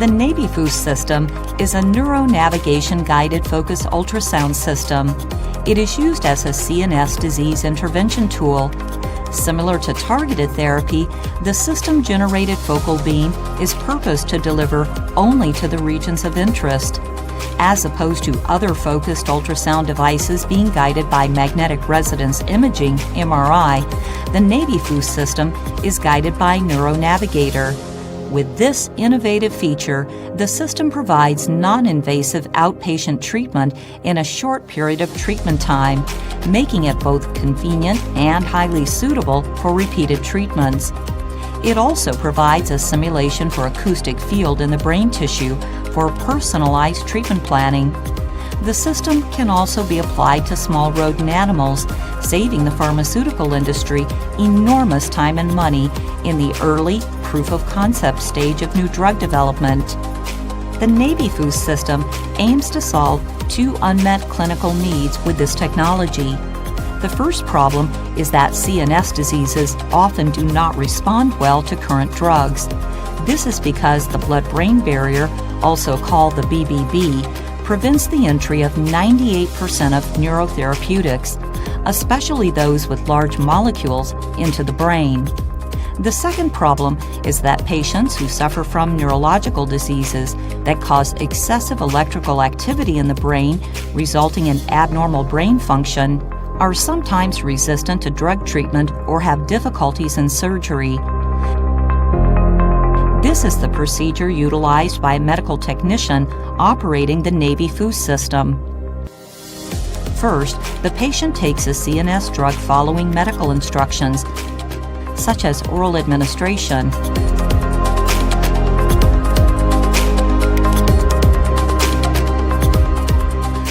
The NaviFu system is a neuronavigation guided focused ultrasound system. It is used as a CNS disease intervention tool. Similar to targeted therapy, the system-generated focal beam is purposed to deliver only to the regions of interest. As opposed to other focused ultrasound devices being guided by magnetic resonance imaging (MRI), the NaviFu system is guided by Neuronavigator. With this innovative feature, the system provides non-invasive outpatient treatment in a short period of treatment time, making it both convenient and highly suitable for repeated treatments. It also provides a simulation for acoustic field in the brain tissue for personalized treatment planning. The system can also be applied to small rodent animals, saving the pharmaceutical industry enormous time and money in the early proof-of-concept stage of new drug development. The NaviFu system aims to solve two unmet clinical needs with this technology. The first problem is that CNS diseases often do not respond well to current drugs. This is because the blood-brain barrier, also called the BBB, prevents the entry of 98% of neurotherapeutics, especially those with large molecules, into the brain. The second problem is that patients who suffer from neurological diseases that cause excessive electrical activity in the brain, resulting in abnormal brain function, are sometimes resistant to drug treatment or have difficulties in surgery. This is the procedure utilized by a medical technician operating the NaviFu system. First, the patient takes a CNS drug following medical instructions, such as oral administration.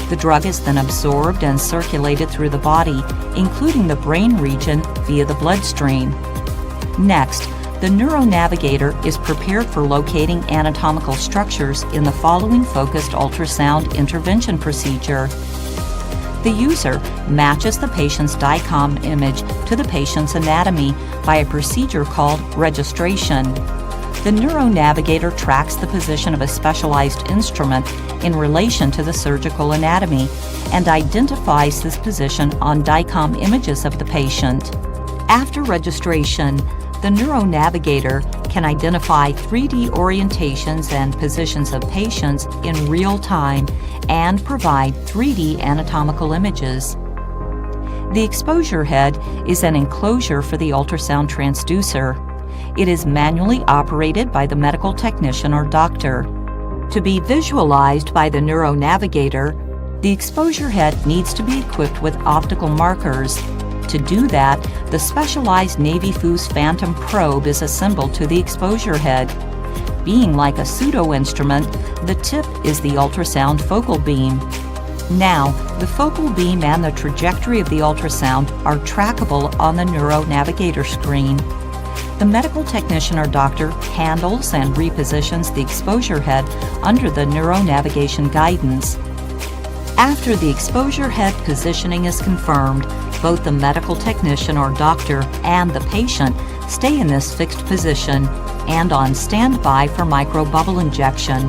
The drug is then absorbed and circulated through the body, including the brain region, via the bloodstream. Next, the Neuronavigator is prepared for locating anatomical structures in the following focused ultrasound intervention procedure. The user matches the patient's DICOM image to the patient's anatomy by a procedure called registration. The Neuronavigator tracks the position of a specialized instrument in relation to the surgical anatomy and identifies this position on DICOM images of the patient. After registration, the Neuronavigator can identify 3D orientations and positions of patients in real time and provide 3D anatomical images. The exposure head is an enclosure for the ultrasound transducer. It is manually operated by the medical technician or doctor. To be visualized by the Neuronavigator, the exposure head needs to be equipped with optical markers. To do that, the specialized NaviFu's Phantom probe is assembled to the exposure head. Being like a pseudo-instrument, the tip is the ultrasound focal beam. Now, the focal beam and the trajectory of the ultrasound are trackable on the Neuronavigator screen. The medical technician or doctor handles and repositions the exposure head under the Neuronavigation guidance. After the exposure head positioning is confirmed, both the medical technician or doctor and the patient stay in this fixed position and on standby for microbubble injection.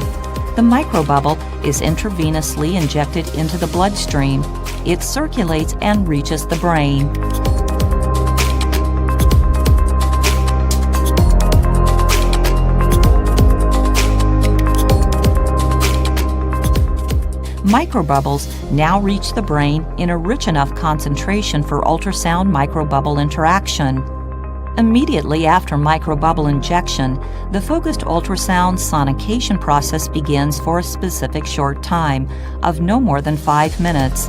The microbubble is intravenously injected into the bloodstream. It circulates and reaches the brain. Microbubbles now reach the brain in a rich enough concentration for ultrasound microbubble interaction. Immediately after microbubble injection, the focused ultrasound sonication process begins for a specific short time of no more than 5 minutes.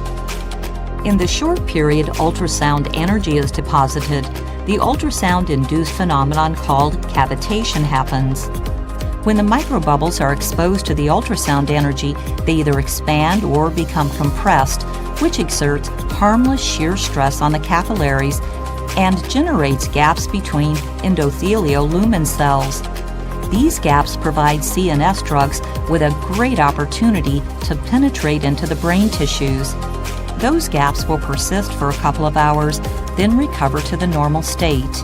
In the short period ultrasound energy is deposited, the ultrasound-induced phenomenon called cavitation happens. When the microbubbles are exposed to the ultrasound energy, they either expand or become compressed, which exerts harmless shear stress on the capillaries and generates gaps between endothelial lumen cells. These gaps provide CNS drugs with a great opportunity to penetrate into the brain tissues. Those gaps will persist for a couple of hours, then recover to the normal state.